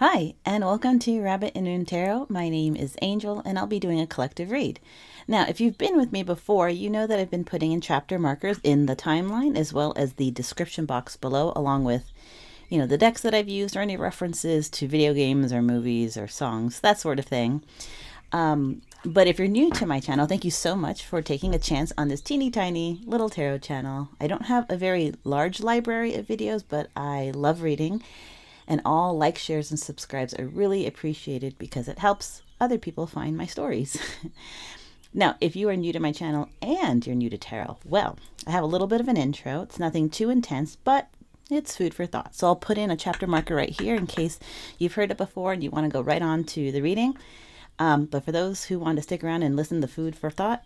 Hi, and welcome to Rabbit and Moon Tarot. My name is Angel, and I'll be doing a collective read. Now, if you've been with me before, you know that I've been putting in chapter markers in the timeline as well as the description box below, along with, the decks that I've used or any references to video games or movies or songs, that sort of thing. But if you're new to my channel, thank you so much for taking a chance on this teeny tiny little tarot channel. I don't have a very large library of videos, but I love reading. And all likes, shares, and subscribes are really appreciated because it helps other people find my stories. Now, if you are new to my channel and you're new to tarot, well, I have a little bit of an intro. It's nothing too intense, but it's food for thought. So I'll put in a chapter marker right here in case you've heard it before and you want to go right on to the reading. But for those who want to stick around and listen to food for thought,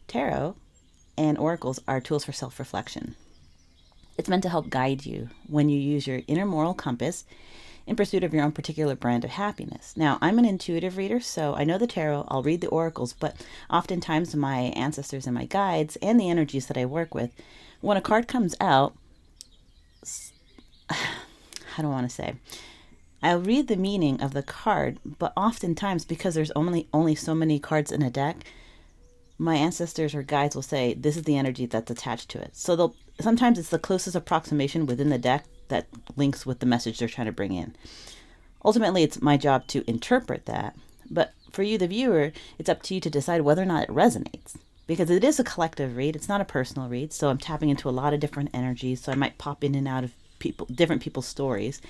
tarot and oracles are tools for self-reflection. It's meant to help guide you when you use your inner moral compass in pursuit of your own particular brand of happiness. Now, I'm an intuitive reader, so I know the tarot, I'll read the oracles, but oftentimes my ancestors and my guides and the energies that I work with, when a card comes out, I don't want to say, I'll read the meaning of the card, but oftentimes because there's only so many cards in a deck, my ancestors or guides will say, this is the energy that's attached to it. So sometimes it's the closest approximation within the deck that links with the message they're trying to bring in. Ultimately, it's my job to interpret that. But for you, the viewer, it's up to you to decide whether or not it resonates. Because it is a collective read. It's not a personal read. So I'm tapping into a lot of different energies. So I might pop in and out of different people's stories.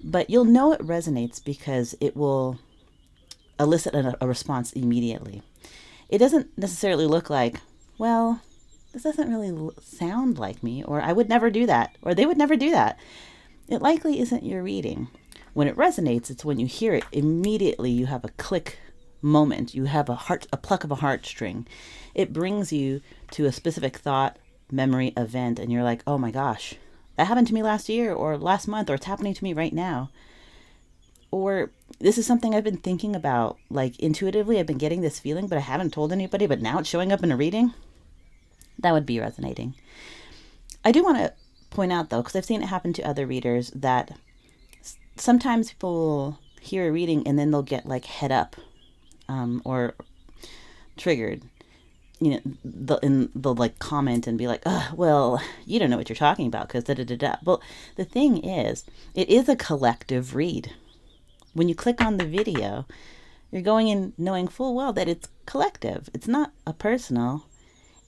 But you'll know it resonates because it will elicit a response immediately. It doesn't necessarily look like, well, this doesn't really sound like me, or I would never do that, or they would never do that. It likely isn't your reading. When it resonates, it's when you hear it, immediately you have a click moment. You have a pluck of a heartstring. It brings you to a specific thought, memory, event, and you're like, oh my gosh, that happened to me last year or last month, or it's happening to me right now. Or this is something I've been thinking about, like intuitively, I've been getting this feeling, but I haven't told anybody, but now it's showing up in a reading. That would be resonating. I do want to point out, though, because I've seen it happen to other readers, that sometimes people will hear a reading and then they'll get like head up or triggered. They'll like comment and be like, oh, well, you don't know what you're talking about because da-da-da-da. Well, the thing is, it is a collective read. When you click on the video, you're going in knowing full well that it's collective. It's not a personal.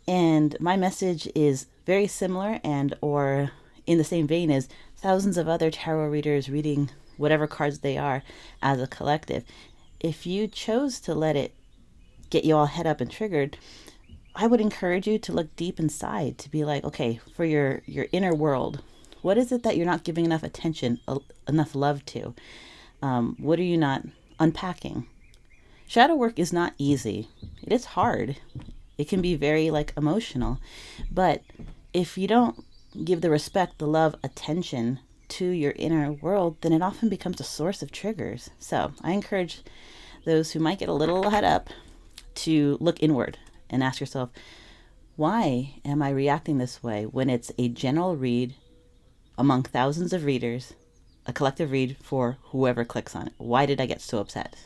And my message is very similar and or in the same vein as thousands of other tarot readers reading whatever cards they are as a collective. If you chose to let it get you all head up and triggered, I would encourage you to look deep inside to be like, okay, for your inner world, what is it that you're not giving enough attention, enough love to? What are you not unpacking? Shadow work is not easy. It is hard. It can be very emotional. But if you don't give the respect, the love, attention to your inner world, then it often becomes a source of triggers. So I encourage those who might get a little head up to look inward and ask yourself, why am I reacting this way when it's a general read among thousands of readers? A collective read for whoever clicks on it. Why did I get so upset?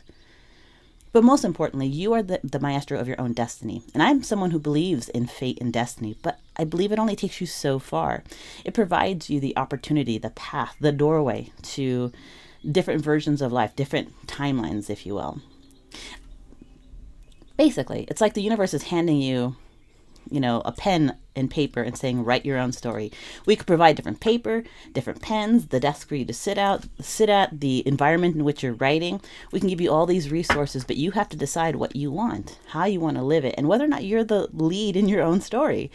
But most importantly, you are the maestro of your own destiny. And I'm someone who believes in fate and destiny, but I believe it only takes you so far. It provides you the opportunity, the path, the doorway to different versions of life, different timelines, if you will. Basically, it's like the universe is handing you, a pen and paper and saying, write your own story. We could provide different paper, different pens, the desk for you to sit at, the environment in which you're writing. We can give you all these resources, but you have to decide what you want, how you want to live it, and whether or not you're the lead in your own story.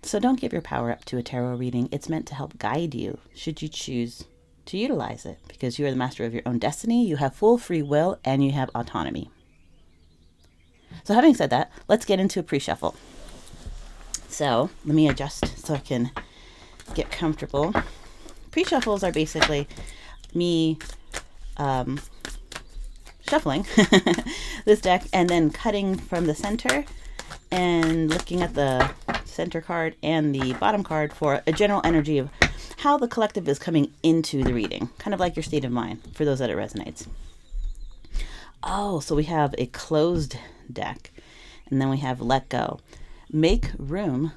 So don't give your power up to a tarot reading. It's meant to help guide you, should you choose to utilize it, because you are the master of your own destiny, you have full free will, and you have autonomy. So having said that, let's get into a pre-shuffle. So let me adjust so I can get comfortable. Pre-shuffles are basically me shuffling this deck and then cutting from the center and looking at the center card and the bottom card for a general energy of how the collective is coming into the reading, kind of like your state of mind for those that it resonates. Oh, so we have a closed deck, and then we have let go. Make room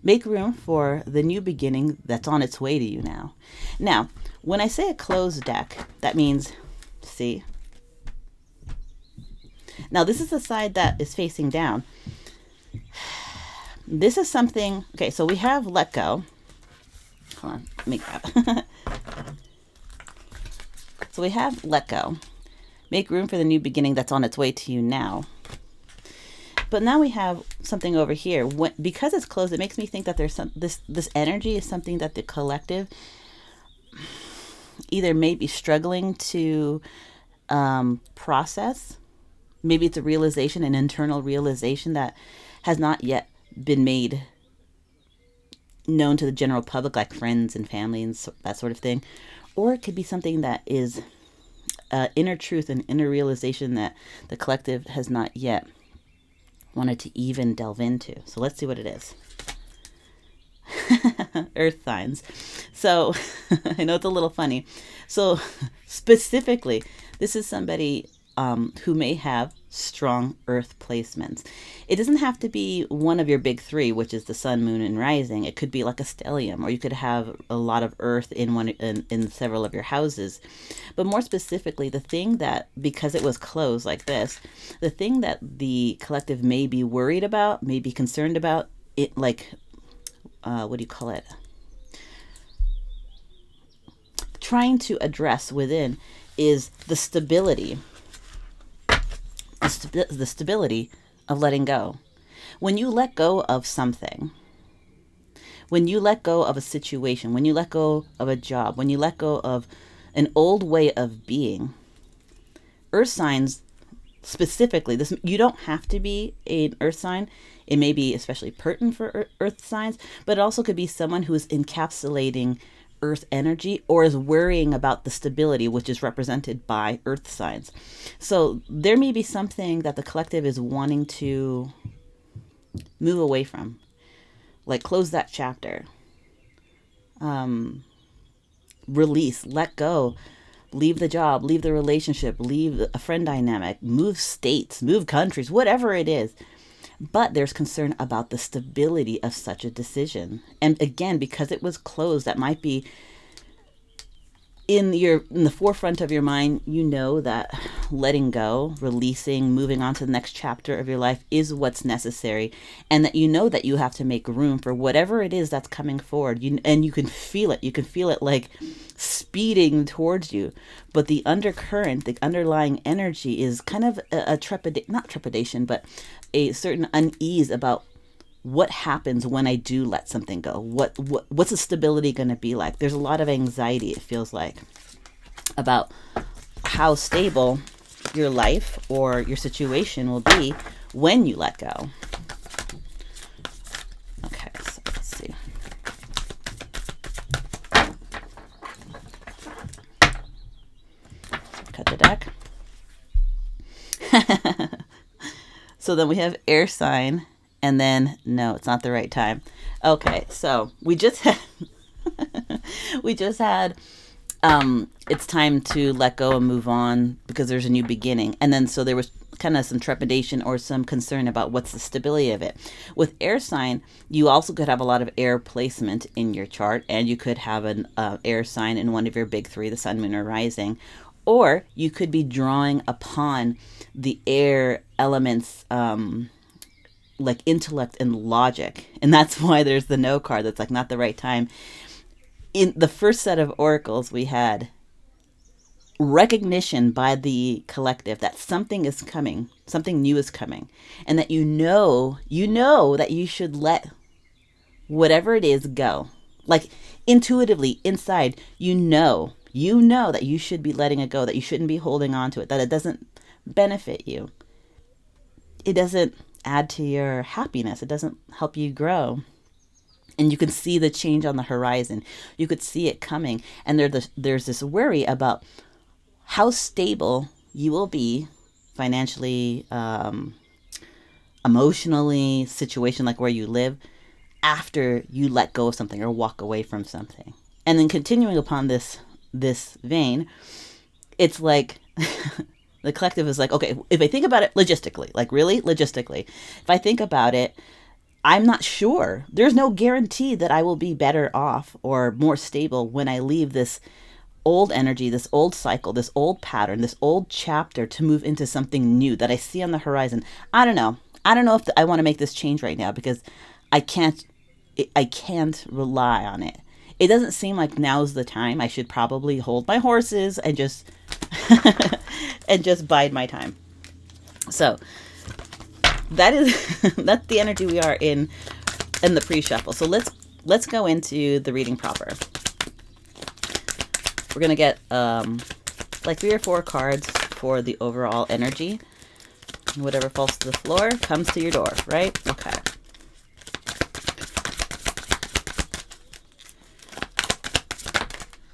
for the new beginning that's on its way to you now. Now, when I say a closed deck, that means, see? Now, this is the side that is facing down. This is something, okay, so we have let go. Hold on, let me grab. So we have let go. Make room for the new beginning that's on its way to you now. But now we have something over here. Because it's closed, it makes me think that there's this energy is something that the collective either may be struggling to process. Maybe it's a realization, an internal realization that has not yet been made known to the general public, like friends and family and that sort of thing. Or it could be something that is inner truth and inner realization that the collective has not yet wanted to even delve into. So let's see what it is. Earth signs. So I know it's a little funny. So specifically, this is somebody who may have strong earth placements. It doesn't have to be one of your big three, which is the sun, moon, and rising. It could be like a stellium, or you could have a lot of earth in several of your houses. But more specifically, the thing that, because it was closed like this, the thing that the collective may be worried about, may be concerned about, it like, what do you call it? Trying to address within is the stability. The stability of letting go. When you let go of something, when you let go of a situation, when you let go of a job, when you let go of an old way of being, earth signs specifically, this, you don't have to be an earth sign. It may be especially pertinent for earth signs, but it also could be someone who is encapsulating earth energy or is worrying about the stability, which is represented by earth signs. So there may be something that the collective is wanting to move away from, like close that chapter, release, let go, leave the job, leave the relationship, leave a friend dynamic, move states, move countries, whatever it is. But there's concern about the stability of such a decision. And again, because it was closed, that might be in the forefront of your mind. You know that letting go, releasing, moving on to the next chapter of your life is what's necessary, and that you know that you have to make room for whatever it is that's coming forward. And you can feel it. You can feel it like speeding towards you. But the undercurrent, the underlying energy is kind of not trepidation, but a certain unease about what happens when I do let something go. What's the stability going to be like? There's a lot of anxiety, it feels like, about how stable your life or your situation will be when you let go. Okay, so let's see. Cut the deck. So then we have air sign, and then no, it's not the right time. Okay, so we just had it's time to let go and move on because there's a new beginning. And then so there was kind of some trepidation or some concern about what's the stability of it. With air sign, you also could have a lot of air placement in your chart, and you could have an air sign in one of your big three, the sun, moon, or rising. Or you could be drawing upon the air elements, like intellect and logic. And that's why there's the no card. That's like not the right time. In the first set of oracles, we had recognition by the collective that something is coming, something new is coming, and that you know that you should let whatever it is go. Like intuitively inside, you know that you should be letting it go, that you shouldn't be holding on to it, that it doesn't benefit you. It doesn't add to your happiness. It doesn't help you grow. And you can see the change on the horizon. You could see it coming. And there's this worry about how stable you will be financially, emotionally, situation like where you live, after you let go of something or walk away from something. And then continuing upon this vein, it's like the collective is like, okay, if I think about it logistically, like really logistically, if I think about it, I'm not sure. There's no guarantee that I will be better off or more stable when I leave this old energy, this old cycle, this old pattern, this old chapter to move into something new that I see on the horizon. I don't know. I don't know if I want to make this change right now because I can't rely on it. It doesn't seem like now's the time. I should probably hold my horses and just and just bide my time. So that's the energy we are in the pre-shuffle. So let's go into the reading proper. We're gonna get like 3 or 4 cards for the overall energy. Whatever falls to the floor comes to your door, right? Okay.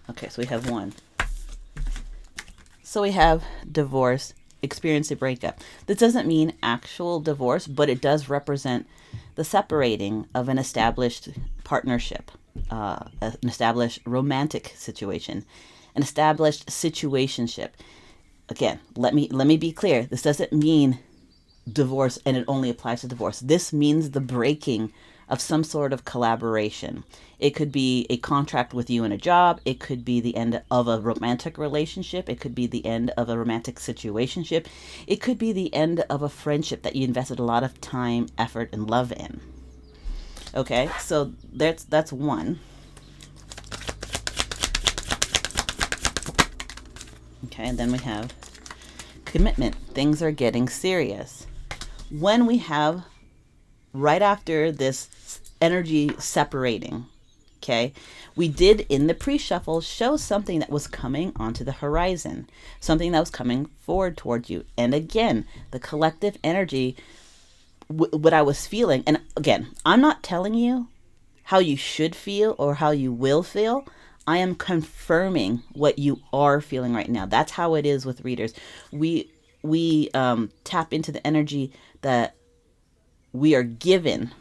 Okay, so we have 1. So we have divorce, experience a breakup. This doesn't mean actual divorce, but it does represent the separating of an established partnership, an established romantic situation, an established situationship. Again, let me be clear. This doesn't mean divorce and it only applies to divorce. This means the breaking of some sort of collaboration. It could be a contract with you in a job. It could be the end of a romantic relationship. It could be the end of a romantic situationship. It could be the end of a friendship that you invested a lot of time, effort, and love in. Okay, so that's 1. Okay, and then we have commitment. Things are getting serious. When we have right after this energy separating, okay, we did in the pre-shuffle show something that was coming onto the horizon, something that was coming forward towards you. And again, the collective energy, what I was feeling, and again, I'm not telling you how you should feel or how you will feel. I am confirming what you are feeling right now. That's how it is with readers. We tap into the energy that we are given.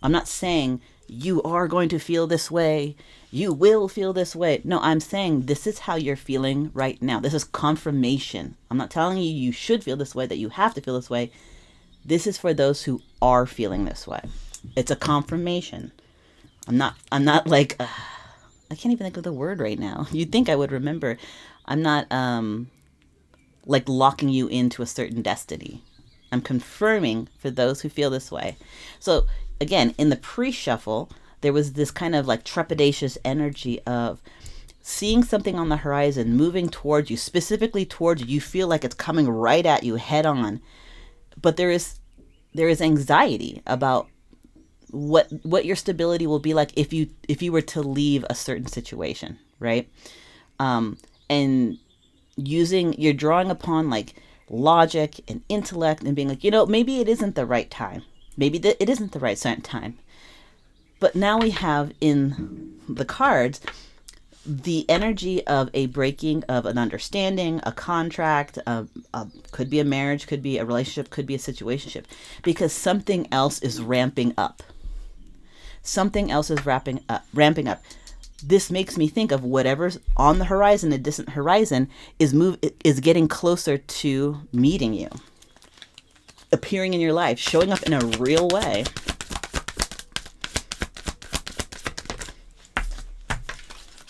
I'm not saying you are going to feel this way. You will feel this way. No, I'm saying this is how you're feeling right now. This is confirmation. I'm not telling you you should feel this way, that you have to feel this way. This is for those who are feeling this way. It's a confirmation. I'm not like, I can't even think of the word right now. You'd think I would remember. I'm not like locking you into a certain destiny. I'm confirming for those who feel this way. So again, in the pre-shuffle, there was this kind of like trepidatious energy of seeing something on the horizon, moving towards you, specifically towards you. You feel like it's coming right at you head on. But there is anxiety about what your stability will be like if you were to leave a certain situation, right? And you're drawing upon like logic and intellect and being like, maybe it isn't the right time. Maybe it isn't the right time. But now we have in the cards the energy of a breaking of an understanding, a contract, could be a marriage, could be a relationship, could be a situationship, because something else is ramping up. Something else is ramping up. This makes me think of whatever's on the horizon, a distant horizon, is getting closer to meeting you, appearing in your life, showing up in a real way.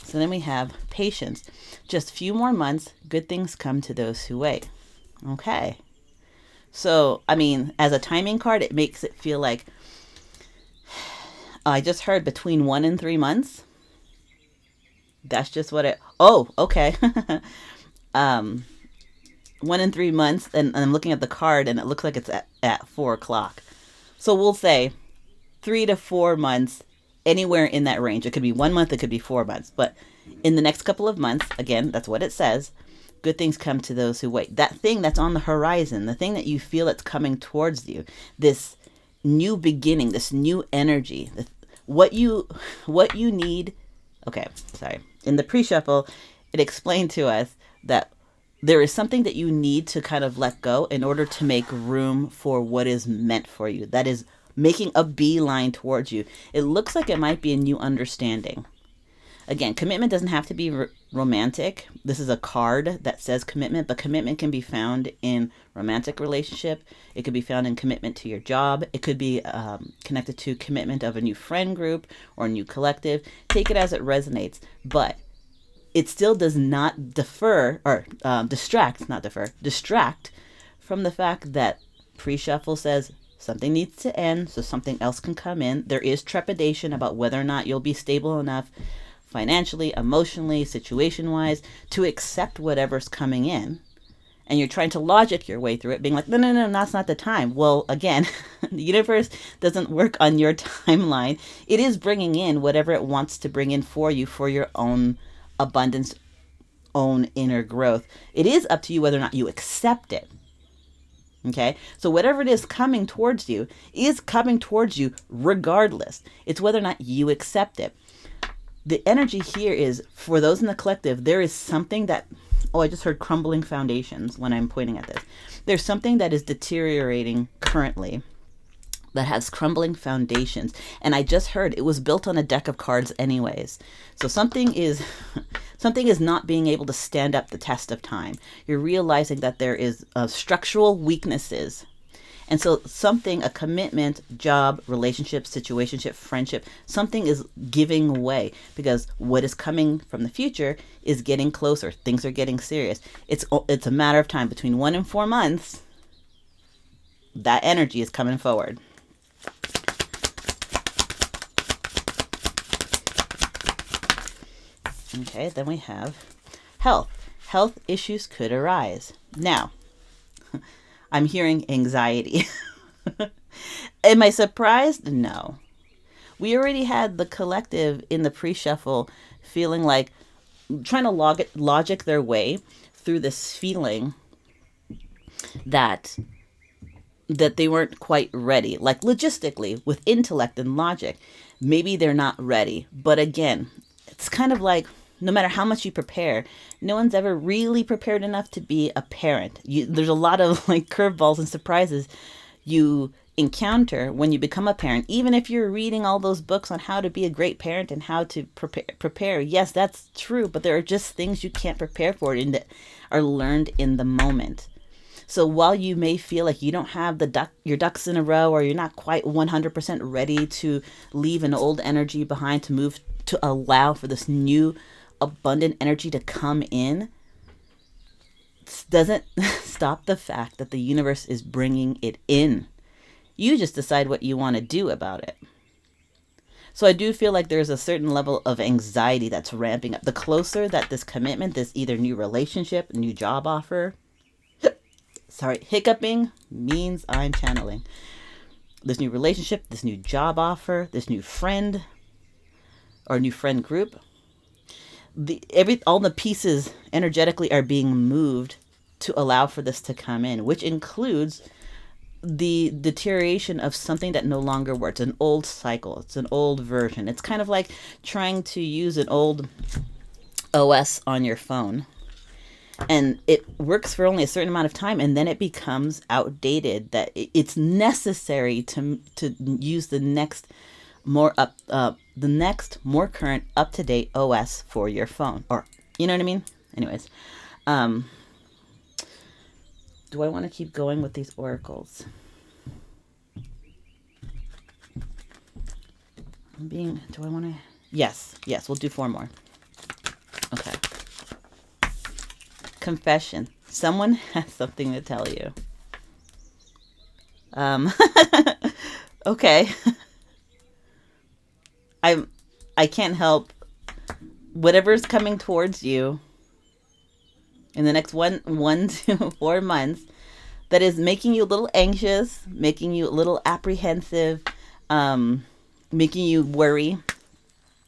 So then we have patience. Just a few more months, good things come to those who wait. Okay. So, I mean, as a timing card, it makes it feel like, I just heard between 1 and 3 months. That's just what okay. 1 and 3 months, and I'm looking at the card, and it looks like it's at 4 o'clock. So we'll say 3 to 4 months, anywhere in that range. It could be 1 month, it could be 4 months. But in the next couple of months, again, that's what it says, good things come to those who wait. That thing that's on the horizon, the thing that you feel that's coming towards you, this new beginning, this new energy, what you need. Okay, sorry. In the pre-shuffle, it explained to us that there is something that you need to kind of let go in order to make room for what is meant for you. That is making a beeline towards you. It looks like it might be a new understanding. Again, commitment doesn't have to be romantic. This is a card that says commitment, but commitment can be found in romantic relationship. It could be found in commitment to your job. It could be connected to commitment of a new friend group or a new collective. Take it as it resonates, but it still does not distract from the fact that pre-shuffle says something needs to end so something else can come in. There is trepidation about whether or not you'll be stable enough financially, emotionally, situation-wise, to accept whatever's coming in. And you're trying to logic your way through it, being like, no, that's not the time. Well, again, the universe doesn't work on your timeline. It is bringing in whatever it wants to bring in for you for your own abundance, own inner growth. It is up to you whether or not you accept it. Okay, so whatever it is coming towards you is coming towards you regardless. It's whether or not you accept it. The energy here is, for those in the collective, there is something that, I just heard crumbling foundations when I'm pointing at this. There's something that is deteriorating currently that has crumbling foundations. And I just heard it was built on a deck of cards anyways. So something is not being able to stand up the test of time. You're realizing that there is structural weaknesses. And so something, a commitment, job, relationship, situationship, friendship, something is giving way because what is coming from the future is getting closer. Things are getting serious. It's a matter of time. Between 1 and 4 months, that energy is coming forward. Okay, then we have health. Health issues could arise. Now, I'm hearing anxiety. Am I surprised? No. We already had the collective in the pre-shuffle feeling like trying to logic their way through this feeling that they weren't quite ready. Like logistically, with intellect and logic, maybe they're not ready. But again, it's kind of like no matter how much you prepare, no one's ever really prepared enough to be a parent. There's a lot of like curveballs and surprises you encounter when you become a parent. Even if you're reading all those books on how to be a great parent and how to prepare. Yes, that's true, but there are just things you can't prepare for and that are learned in the moment. So while you may feel like you don't have your ducks in a row, or you're not quite 100% ready to leave an old energy behind to move to allow for this new abundant energy to come in, doesn't stop the fact that the universe is bringing it in. You just decide what you want to do about it. So I do feel like there's a certain level of anxiety that's ramping up. The closer that this commitment, this either new relationship, new job offer, hiccuping means I'm channeling. This new relationship, this new job offer, this new friend or new friend group, all the pieces energetically are being moved to allow for this to come in, which includes the deterioration of something that no longer works, an old cycle. It's an old version. It's kind of like trying to use an old OS on your phone, and it works for only a certain amount of time, and then it becomes outdated. That it's necessary to use the next more current, up-to-date OS for your phone, or you know what I mean. Anyways, do I want to keep going with these oracles? Do I want to? Yes, we'll do 4 more. Okay. Confession. Someone has something to tell you. Okay. I can't help whatever's coming towards you in the next 1 to 4 months that is making you a little anxious, making you a little apprehensive, making you worry,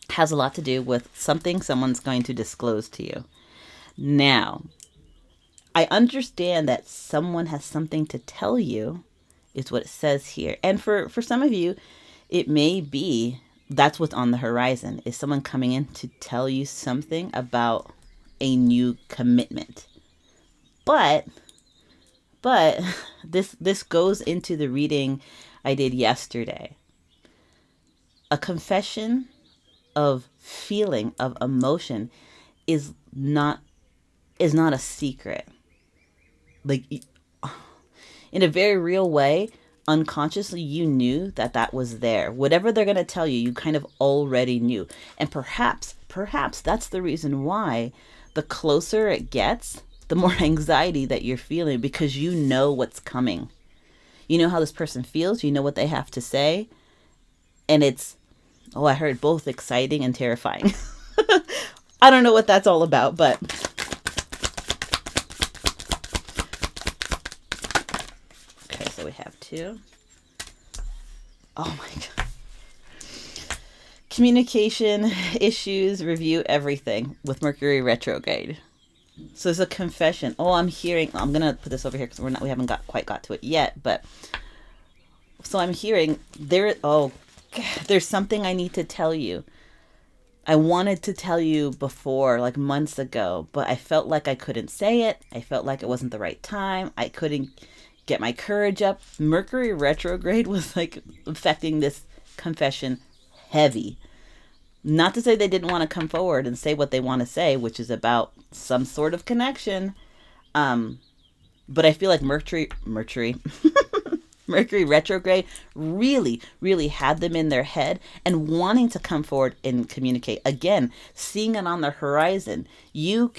has a lot to do with something someone's going to disclose to you. Now, I understand that someone has something to tell you, is what it says here. And for some of you, it may be that's what's on the horizon, is someone coming in to tell you something about a new commitment. But this goes into the reading I did yesterday. A confession of feeling, of emotion is not a secret. Like, in a very real way, unconsciously you knew that that was there. Whatever they're going to tell you, you kind of already knew. And perhaps that's the reason why the closer it gets, the more anxiety that you're feeling, because you know what's coming. You know how this person feels, you know what they have to say, and it's, oh, I heard, both exciting and terrifying. I don't know what that's all about, but okay, so we have two. Oh my God. Communication issues, review everything with Mercury retrograde. So it's a confession. Oh, I'm gonna put this over here because we haven't quite got to it yet, but so I'm hearing there's something I need to tell you. I wanted to tell you before, like months ago, but I felt like I couldn't say it. I felt like it wasn't the right time. I couldn't get my courage up. Mercury retrograde was like affecting this confession heavy. Not to say they didn't want to come forward and say what they want to say, which is about some sort of connection. But I feel like Mercury Mercury retrograde really, really had them in their head and wanting to come forward and communicate. Again, seeing it on the horizon. You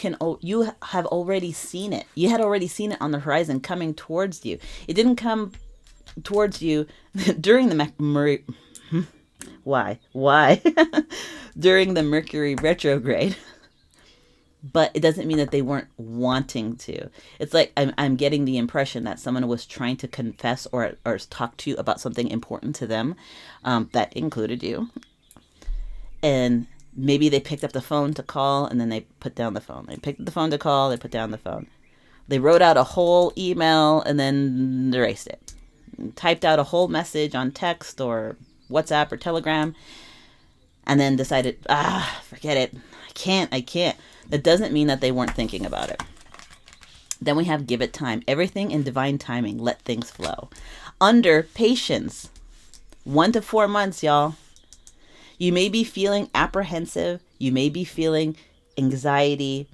have already seen it. You had already seen it on the horizon coming towards you. It didn't come towards you during the Why? During the Mercury retrograde. But it doesn't mean that they weren't wanting to. It's like I'm getting the impression that someone was trying to confess or talk to you about something important to them, that included you. And maybe they picked up the phone to call and then they put down the phone. They picked up the phone to call, they put down the phone. They wrote out a whole email and then erased it. Typed out a whole message on text or WhatsApp or Telegram and then decided, forget it. I can't. That doesn't mean that they weren't thinking about it. Then we have give it time. Everything in divine timing. Let things flow. Under patience. 1 to 4 months, y'all. You may be feeling apprehensive. You may be feeling anxiety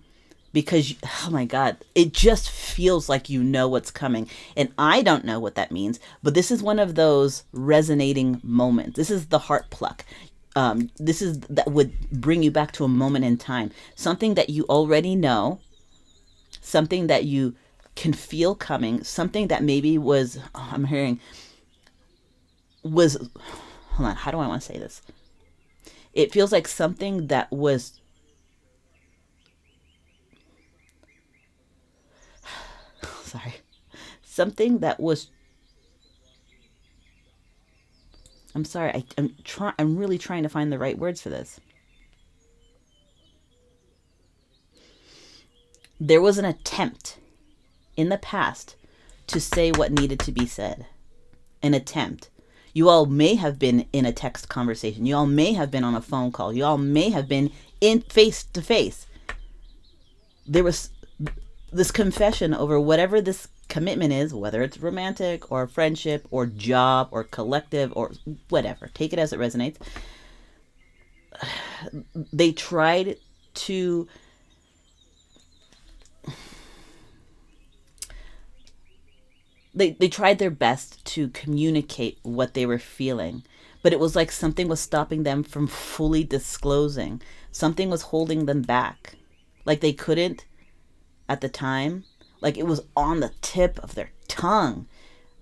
because, oh my God, it just feels like you know what's coming. And I don't know what that means, but this is one of those resonating moments. This is the heart pluck. That would bring you back to a moment in time. Something that you already know. Something that you can feel coming. Something that maybe was, hold on, how do I want to say this? It feels like something that was, something that was, I'm sorry, I'm really trying to find the right words for this. There was an attempt in the past to say what needed to be said. An attempt. You all may have been in a text conversation. You all may have been on a phone call. You all may have been in face to face. There was this confession over whatever this commitment is, whether it's romantic or friendship or job or collective or whatever. Take it as it resonates. They tried to They tried their best to communicate what they were feeling, but it was like something was stopping them from fully disclosing. Something was holding them back. Like they couldn't at the time. Like it was on the tip of their tongue.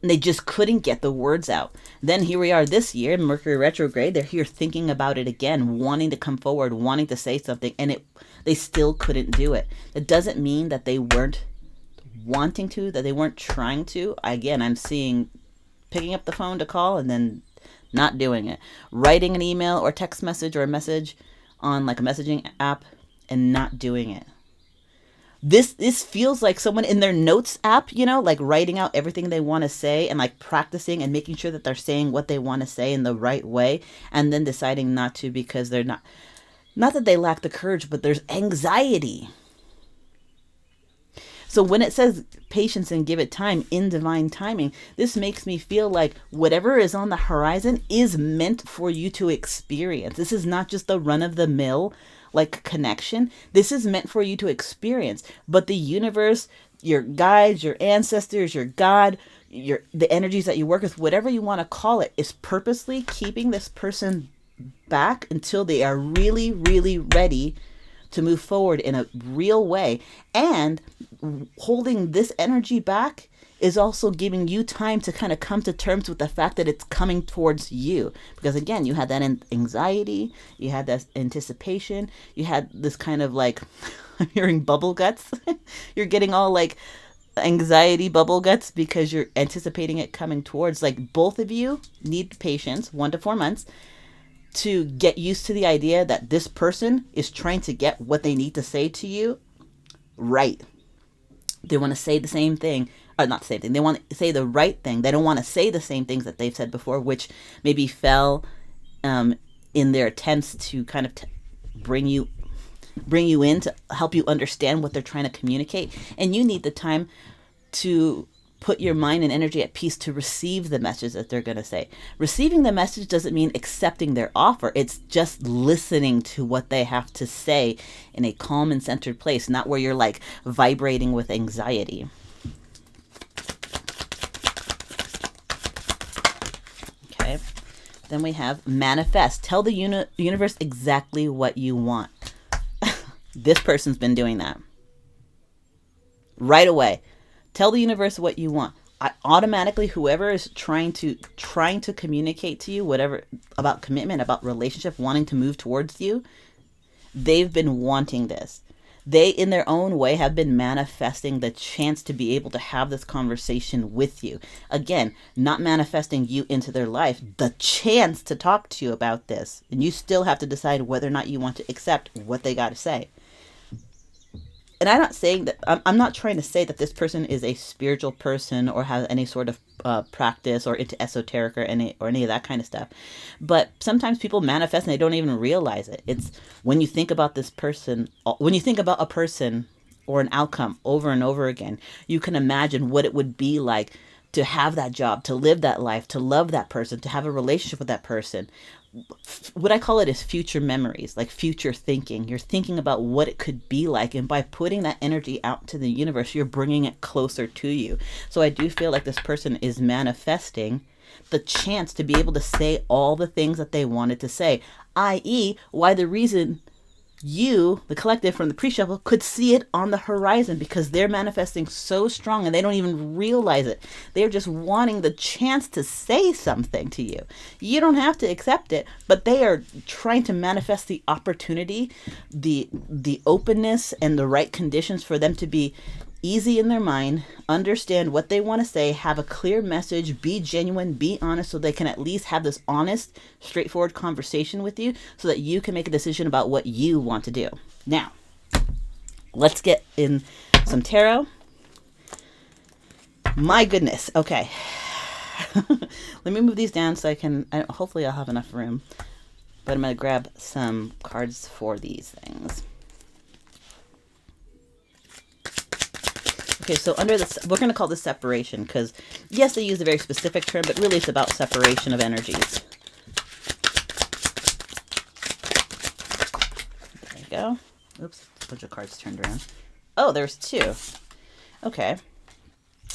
And they just couldn't get the words out. Then here we are this year, Mercury retrograde. They're here thinking about it again, wanting to come forward, wanting to say something, and they still couldn't do it. That doesn't mean that they weren't wanting to, that they weren't trying to. Again, I'm seeing picking up the phone to call and then not doing it. Writing an email or text message or a message on like a messaging app and not doing it. This feels like someone in their notes app, like writing out everything they want to say and like practicing and making sure that they're saying what they want to say in the right way and then deciding not to because they're not that they lack the courage, but there's anxiety. So when it says patience and give it time in divine timing, this makes me feel like whatever is on the horizon is meant for you to experience. This is not just the run of the mill like connection. This is meant for you to experience. But the universe, your guides, your ancestors, your God, the energies that you work with, whatever you want to call it, is purposely keeping this person back until they are really, really ready to move forward in a real way. And holding this energy back is also giving you time to kind of come to terms with the fact that it's coming towards you. Because again, you had that anxiety, you had that anticipation, you had this kind of like, I'm hearing bubble guts. You're getting all like anxiety bubble guts because you're anticipating it coming towards. Like both of you need patience, 1 to 4 months, to get used to the idea that this person is trying to get what they need to say to you right. They want to say the same thing, or not the same thing. They want to say the right thing. They don't want to say the same things that they've said before, which maybe fell in their attempts to kind of bring you in to help you understand what they're trying to communicate. And you need the time to put your mind and energy at peace to receive the message that they're going to say. Receiving the message doesn't mean accepting their offer. It's just listening to what they have to say in a calm and centered place, not where you're like vibrating with anxiety. Okay. Then we have manifest. Tell the universe exactly what you want. This person's been doing that. Right away. Tell the universe what you want. Automatically, whoever is trying to communicate to you, whatever, about commitment, about relationship, wanting to move towards you, they've been wanting this. They, in their own way, have been manifesting the chance to be able to have this conversation with you. Again, not manifesting you into their life, the chance to talk to you about this. And you still have to decide whether or not you want to accept what they got to say. And I'm not saying that, I'm not trying to say that this person is a spiritual person or has any sort of practice or into esoteric or any of that kind of stuff. But sometimes people manifest and they don't even realize it. It's when you think about this person, when you think about a person or an outcome over and over again, you can imagine what it would be like to have that job, to live that life, to love that person, to have a relationship with that person. What I call it is future memories, like future thinking. You're thinking about what it could be like. And by putting that energy out to the universe, you're bringing it closer to you. So I do feel like this person is manifesting the chance to be able to say all the things that they wanted to say, i.e. why the reason you, the collective from the PreShuffle, could see it on the horizon, because they're manifesting so strong and they don't even realize it. They're just wanting the chance to say something to you. You don't have to accept it, but they are trying to manifest the opportunity, the openness and the right conditions for them to be easy in their mind, understand what they want to say, have a clear message, be genuine, be honest, so they can at least have this honest, straightforward conversation with you so that you can make a decision about what you want to do. Now, let's get in some tarot. My goodness. Okay. Let me move these down so hopefully I'll have enough room. But I'm going to grab some cards for these things. Okay, so under this, we're going to call this separation because, yes, they use a very specific term, but really it's about separation of energies. There you go. Oops, a bunch of cards turned around. Oh, there's 2. Okay.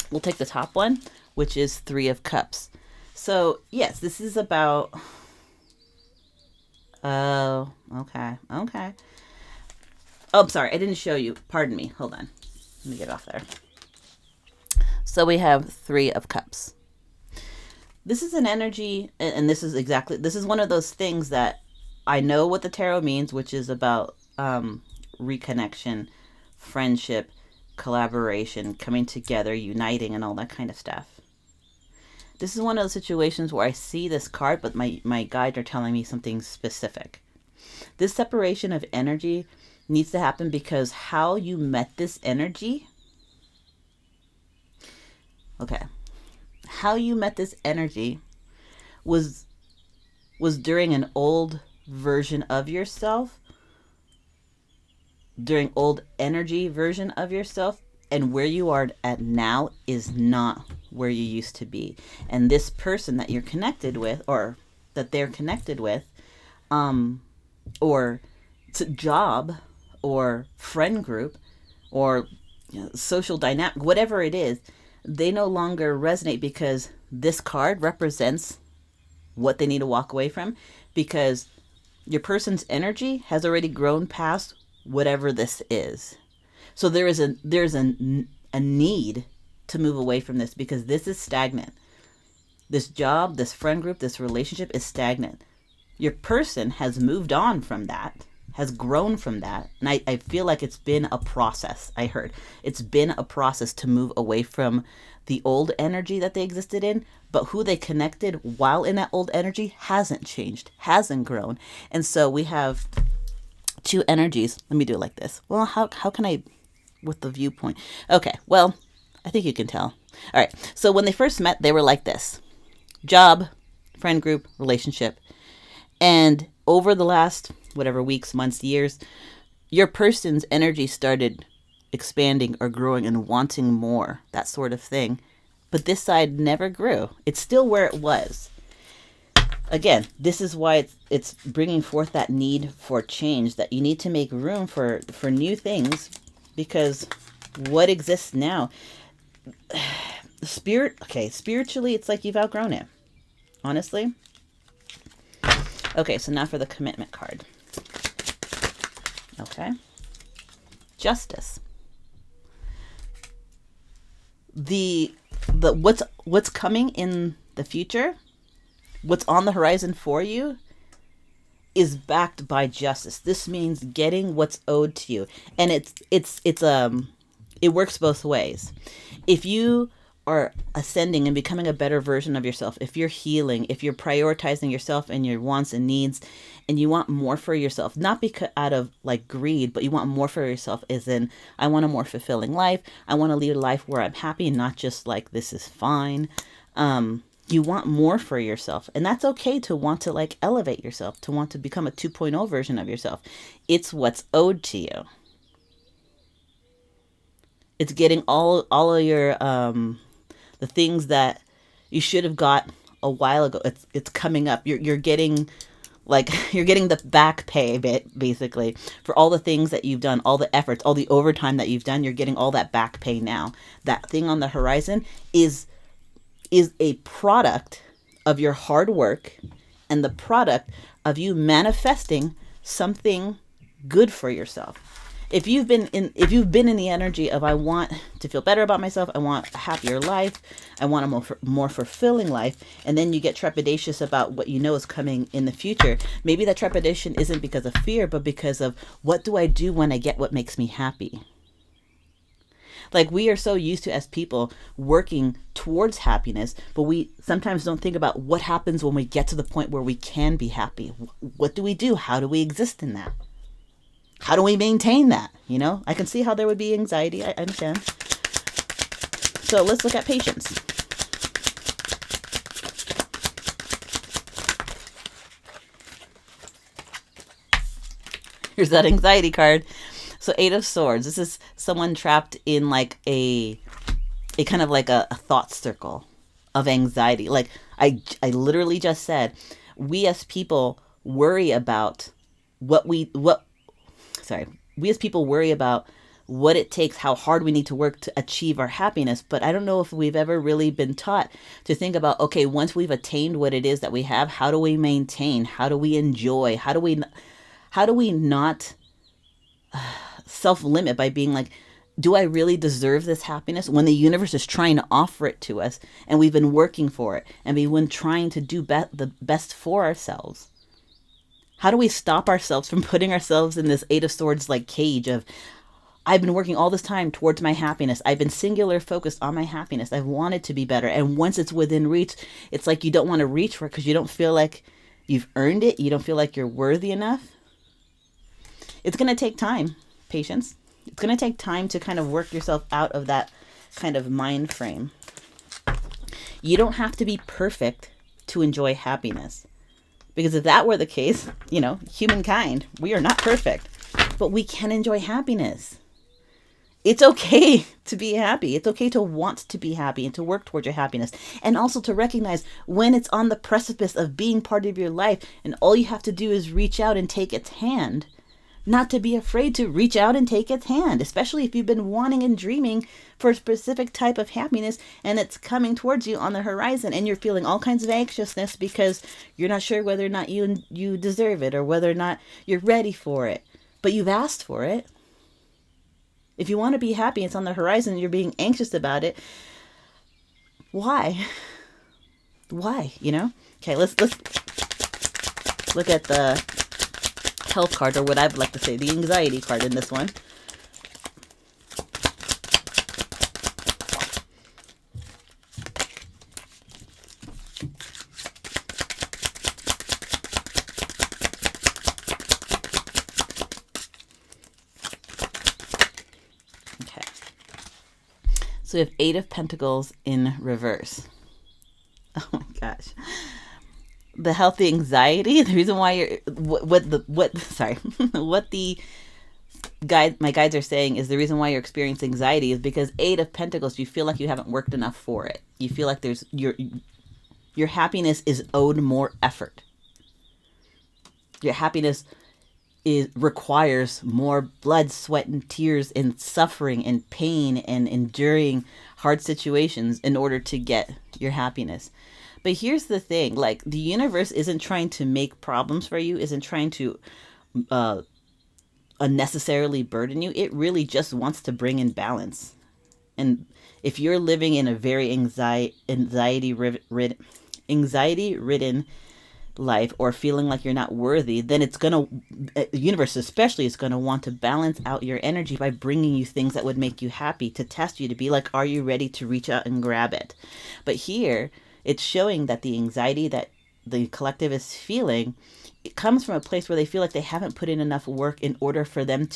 We'll take the top one, which is 3 of Cups. So, yes, this is about... Oh, okay. Oh, I'm sorry, I didn't show you. Pardon me. Hold on. Let me get off there. So we have 3 of Cups. This is an energy, and this is one of those things that I know what the tarot means, which is about reconnection, friendship, collaboration, coming together, uniting, and all that kind of stuff. This is one of those situations where I see this card, but my guides are telling me something specific. This separation of energy needs to happen because how you met this energy, how you met this energy was during an old version of yourself, during old energy version of yourself, And where you are at now is not where you used to be. And this person that you're connected with, or that they're connected with, or job, or friend group, or social dynamic, whatever it is, they no longer resonate, because this card represents what they need to walk away from, because your person's energy has already grown past whatever this is. So there's a need to move away from this, because this is stagnant. This job, this friend group, this relationship is stagnant. Your person has moved on from that, has grown from that. And I feel like it's been a process. It's been a process to move away from the old energy that they existed in, but who they connected while in that old energy hasn't changed, hasn't grown. And so we have two energies. Let me do it like this. Well, how can I, with the viewpoint? Okay, well, I think you can tell. All right, so when they first met, they were like this: job, friend group, relationship. And over the last, whatever, weeks, months, years, your person's energy started expanding or growing and wanting more, that sort of thing. But this side never grew. It's still where it was. Again, this is why it's bringing forth that need for change, that you need to make room for new things, because what exists now, spiritually, it's like you've outgrown it, honestly. Okay, so now for the commitment card. Okay. Justice. The what's coming in the future, what's on the horizon for you, is backed by justice. This means getting what's owed to you. And it works both ways. If you are ascending and becoming a better version of yourself, if you're healing, if you're prioritizing yourself and your wants and needs, and you want more for yourself, not because out of like greed, but you want more for yourself, as in, I want a more fulfilling life. I want to lead a life where I'm happy, not just like, this is fine. You want more for yourself, and that's okay to want to like elevate yourself, to want to become a 2.0 version of yourself. It's what's owed to you. It's getting all of your the things that you should have got a while ago. It's coming up. You're getting you're getting the back pay bit, basically, for all the things that you've done, all the efforts, all the overtime that you've done. You're getting all that back pay now. That thing on the horizon is a product of your hard work, and the product of you manifesting something good for yourself. If you've been in the energy of, I want to feel better about myself, I want a happier life, I want a more fulfilling life, and then you get trepidatious about what you know is coming in the future, maybe that trepidation isn't because of fear, but because of, what do I do when I get what makes me happy? Like, we are so used to, as people, working towards happiness, but we sometimes don't think about what happens when we get to the point where we can be happy. What do we do? How do we exist in that? How do we maintain that? I can see how there would be anxiety. I understand. So let's look at patience. Here's that anxiety card. So 8 of Swords. This is someone trapped in like a kind of like a thought circle of anxiety. Like I literally just said, we as people worry about we as people worry about what it takes, how hard we need to work to achieve our happiness. But I don't know if we've ever really been taught to think about, okay, once we've attained what it is that we have, how do we maintain? How do we enjoy? How do we not self-limit by being like, do I really deserve this happiness when the universe is trying to offer it to us, and we've been working for it, and we've been trying to do the best for ourselves? How do we stop ourselves from putting ourselves in this 8 of Swords like cage of, I've been working all this time towards my happiness. I've been singular focused on my happiness. I've wanted to be better. And once it's within reach, it's like you don't want to reach for it because you don't feel like you've earned it. You don't feel like you're worthy enough. It's going to take time, patience. It's going to take time to kind of work yourself out of that kind of mind frame. You don't have to be perfect to enjoy happiness. Because if that were the case, humankind, we are not perfect, but we can enjoy happiness. It's okay to be happy. It's okay to want to be happy and to work towards your happiness. And also to recognize when it's on the precipice of being part of your life and all you have to do is reach out and take its hand. Not to be afraid to reach out and take its hand, especially if you've been wanting and dreaming for a specific type of happiness and it's coming towards you on the horizon and you're feeling all kinds of anxiousness because you're not sure whether or not you deserve it or whether or not you're ready for it. But you've asked for it. If you want to be happy, it's on the horizon, and you're being anxious about it. Why? Why? You know? Okay, let's look at the health card, or what I would like to say, the anxiety card in this one. Okay. So we have 8 of Pentacles in reverse. Oh my gosh. The healthy anxiety, the reason why you're what the my guides are saying is the reason why you're experiencing anxiety is because 8 of Pentacles, you feel like you haven't worked enough for it. You feel like there's your happiness is owed more effort. Your happiness requires more blood, sweat, and tears, and suffering, and pain, and enduring hard situations in order to get your happiness. But here's the thing, like, the universe isn't trying to make problems for you, isn't trying to unnecessarily burden you. It really just wants to bring in balance. And if you're living in a very anxiety ridden life, or feeling like you're not worthy, then the universe especially is going to want to balance out your energy by bringing you things that would make you happy, to test you, to be like, are you ready to reach out and grab it? But here it's showing that the anxiety that the collective is feeling, it comes from a place where they feel like they haven't put in enough work in order for them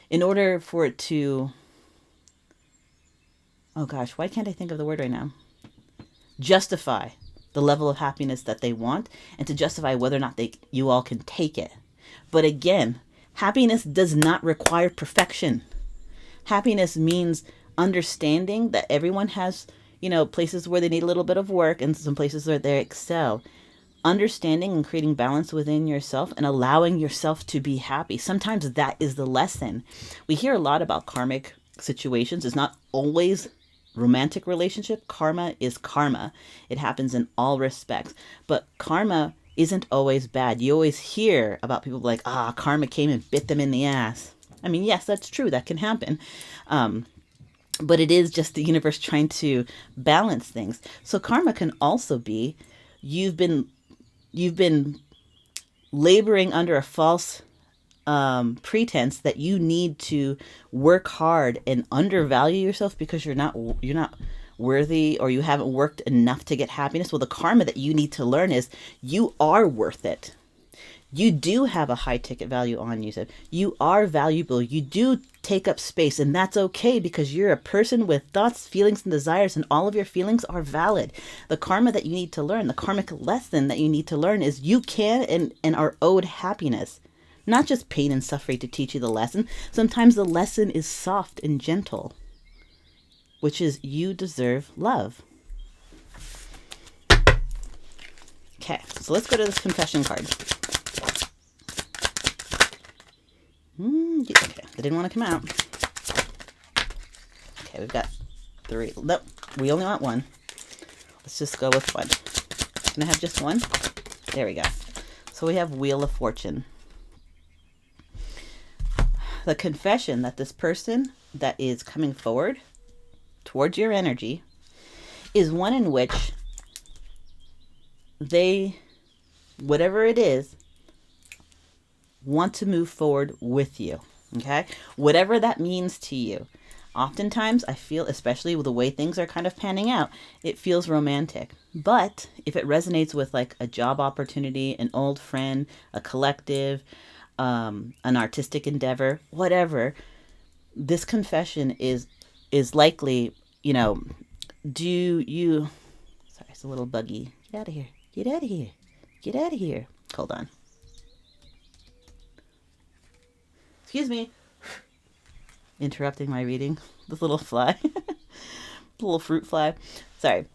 in order for it to, oh gosh, why can't I think of the word right now? Justify the level of happiness that they want, and to justify whether or not you all can take it. But again, happiness does not require perfection. Happiness means understanding that everyone has, places where they need a little bit of work and some places where they excel. Understanding and creating balance within yourself and allowing yourself to be happy. Sometimes that is the lesson. We hear a lot about karmic situations. It's not always romantic relationship. Karma is karma. It happens in all respects. But karma isn't always bad. You always hear about people like, karma came and bit them in the ass. I mean, yes, that's true. That can happen. But it is just the universe trying to balance things. So karma can also be you've been laboring under a false pretense that you need to work hard and undervalue yourself because you're not worthy, or you haven't worked enough to get happiness. Well, the karma that you need to learn is you are worth it. You do have a high ticket value on you. You are valuable. You do take up space, and that's okay because you're a person with thoughts, feelings, and desires, and all of your feelings are valid. The karma that you need to learn, the karmic lesson that you need to learn is you can and are owed happiness. Not just pain and suffering to teach you the lesson. Sometimes the lesson is soft and gentle, which is you deserve love. Okay, so let's go to this confession card. Okay, they didn't want to come out. Okay, we've got 3. Nope, we only want 1. Let's just go with 1. Can I have just 1? There we go. So we have Wheel of Fortune. The confession that this person that is coming forward towards your energy is one in which they, whatever it is, want to move forward with you. Okay? Whatever that means to you. Oftentimes, I feel, especially with the way things are kind of panning out, it feels romantic. But if it resonates with like a job opportunity, an old friend, a collective, an artistic endeavor, whatever, this confession is likely, do you, sorry, it's a little buggy. Get out of here. Get out of here. Get out of here. Hold on. Excuse me. interrupting my reading. This little fly. Little fruit fly. Sorry.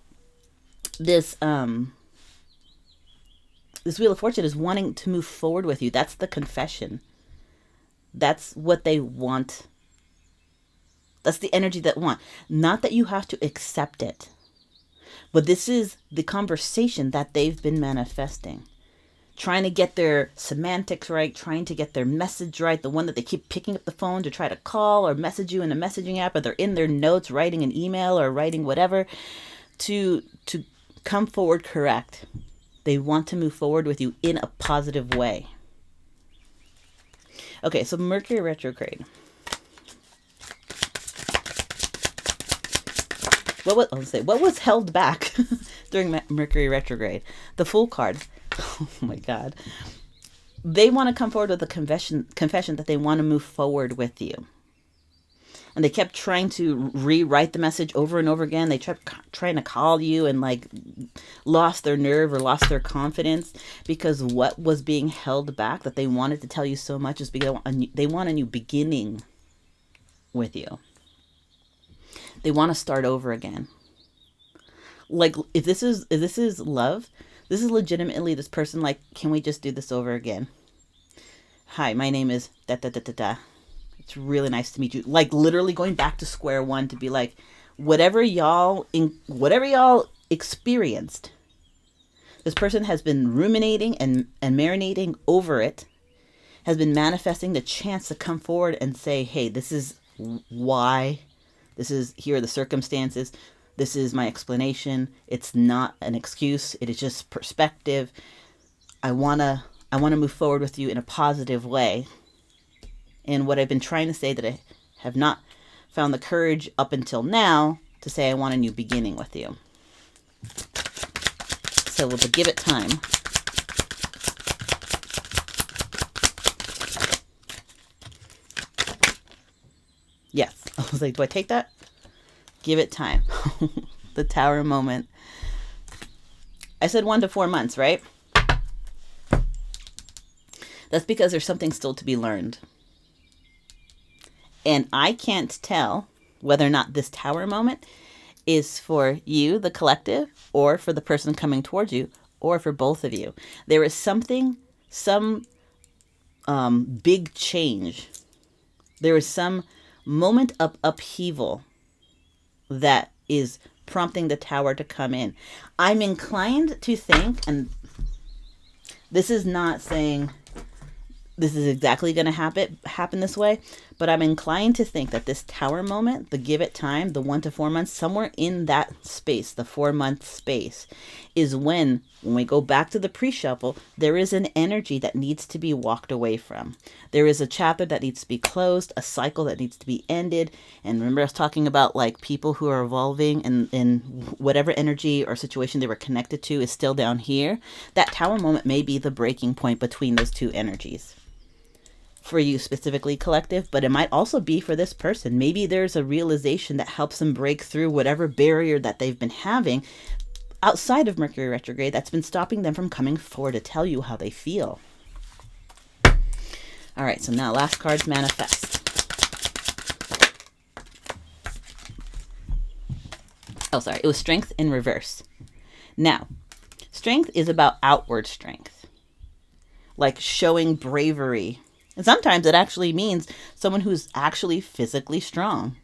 This this Wheel of Fortune is wanting to move forward with you. That's the confession. That's what they want. That's the energy that want. Not that you have to accept it. But this is the conversation that they've been manifesting. Trying to get their semantics right, trying to get their message right, the one that they keep picking up the phone to try to call or message you in a messaging app, or they're in their notes writing an email or writing whatever, to come forward correct. They want to move forward with you in a positive way. Okay, so Mercury retrograde. What was held back during Mercury retrograde? The Fool card. Oh my God. They want to come forward with a confession that they want to move forward with you. And they kept trying to rewrite the message over and over again. They kept trying to call you and like lost their nerve or lost their confidence, because what was being held back that they wanted to tell you so much is because they want a new beginning with you. They want to start over again. Like if this is love, this is legitimately this person like, can we just do this over again? Hi, my name is da da da da da. It's really nice to meet you. Like literally going back to square one to be like, whatever y'all experienced, this person has been ruminating and marinating over it, has been manifesting the chance to come forward and say, hey, this is why, here are the circumstances. This is my explanation. It's not an excuse. It is just perspective. I want to move forward with you in a positive way. And what I've been trying to say that I have not found the courage up until now to say I want a new beginning with you. So we'll give it time. Yes. I was like, do I take that? Give it time. The Tower moment. I said 1 to 4 months, right? That's because there's something still to be learned. And I can't tell whether or not this Tower moment is for you, the collective, or for the person coming towards you, or for both of you. There is some big change. There is some moment of upheaval that is prompting the Tower to come in. I'm inclined to think, and this is not saying this is exactly going to happen this way, but I'm inclined to think that this Tower moment, the give it time, the 1 to 4 months, somewhere in that space, the 4-month space, is when we go back to the pre-shuffle, there is an energy that needs to be walked away from. There is a chapter that needs to be closed, a cycle that needs to be ended. And remember I was talking about like people who are evolving and in whatever energy or situation they were connected to is still down here. That Tower moment may be the breaking point between those two energies. For you specifically, collective, but it might also be for this person. Maybe there's a realization that helps them break through whatever barrier that they've been having outside of Mercury retrograde that's been stopping them from coming forward to tell you how they feel. All right, so now last card's manifest. Oh, sorry, it was Strength in reverse. Now, strength is about outward strength, like showing bravery. And sometimes it actually means someone who's actually physically strong.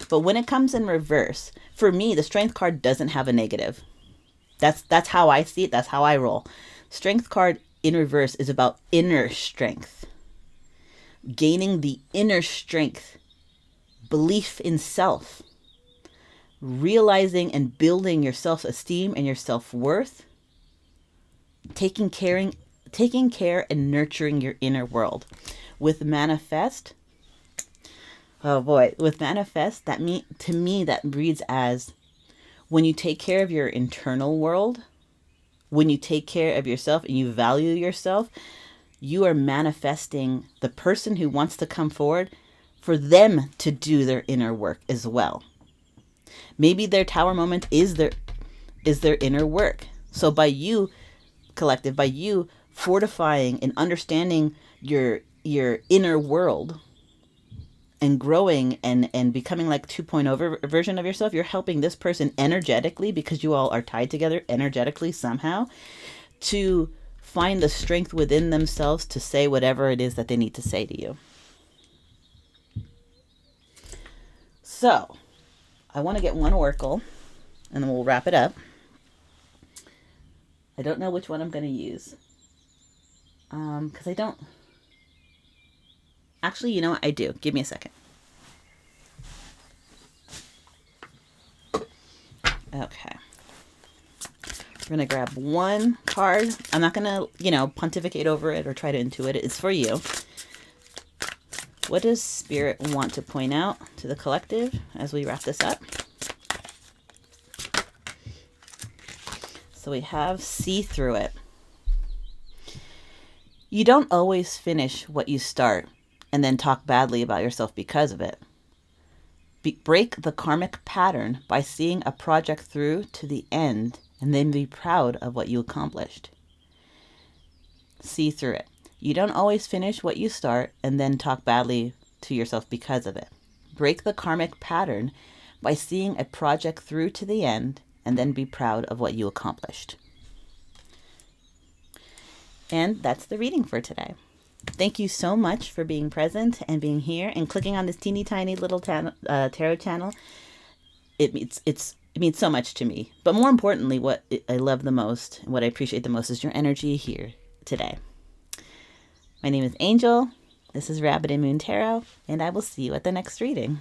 But when it comes in reverse, for me, the Strength card doesn't have a negative. That's how I see it. That's how I roll. Strength card in reverse is about inner strength. Gaining the inner strength, belief in self, realizing and building your self-esteem and your self-worth, taking care and nurturing your inner world. With manifest, oh boy, with manifest, to me that reads as when you take care of your internal world, when you take care of yourself and you value yourself, you are manifesting the person who wants to come forward for them to do their inner work as well. Maybe their Tower moment is their inner work. So by you, collective, by you fortifying and understanding your inner world, and growing and becoming like 2.0 version of yourself. You're helping this person energetically, because you all are tied together energetically somehow, to find the strength within themselves to say whatever it is that they need to say to you. So I want to get one oracle and then we'll wrap it up. I don't know which one I'm going to use. Because I don't... Actually, you know what? I do. Give me a second. Okay. We're going to grab one card. I'm not going to, pontificate over it or try to intuit it. It's for you. What does Spirit want to point out to the collective as we wrap this up? So we have see through it. You don't always finish what you start and then talk badly about yourself because of it. Break the karmic pattern by seeing a project through to the end and then be proud of what you accomplished. See through it. You don't always finish what you start and then talk badly to yourself because of it. Break the karmic pattern by seeing a project through to the end and then be proud of what you accomplished. And that's the reading for today. Thank you so much for being present and being here and clicking on this teeny tiny little tarot channel. It means so much to me. But more importantly, what I love the most and what I appreciate the most is your energy here today. My name is Angel. This is Rabbit and Moon Tarot, and I will see you at the next reading.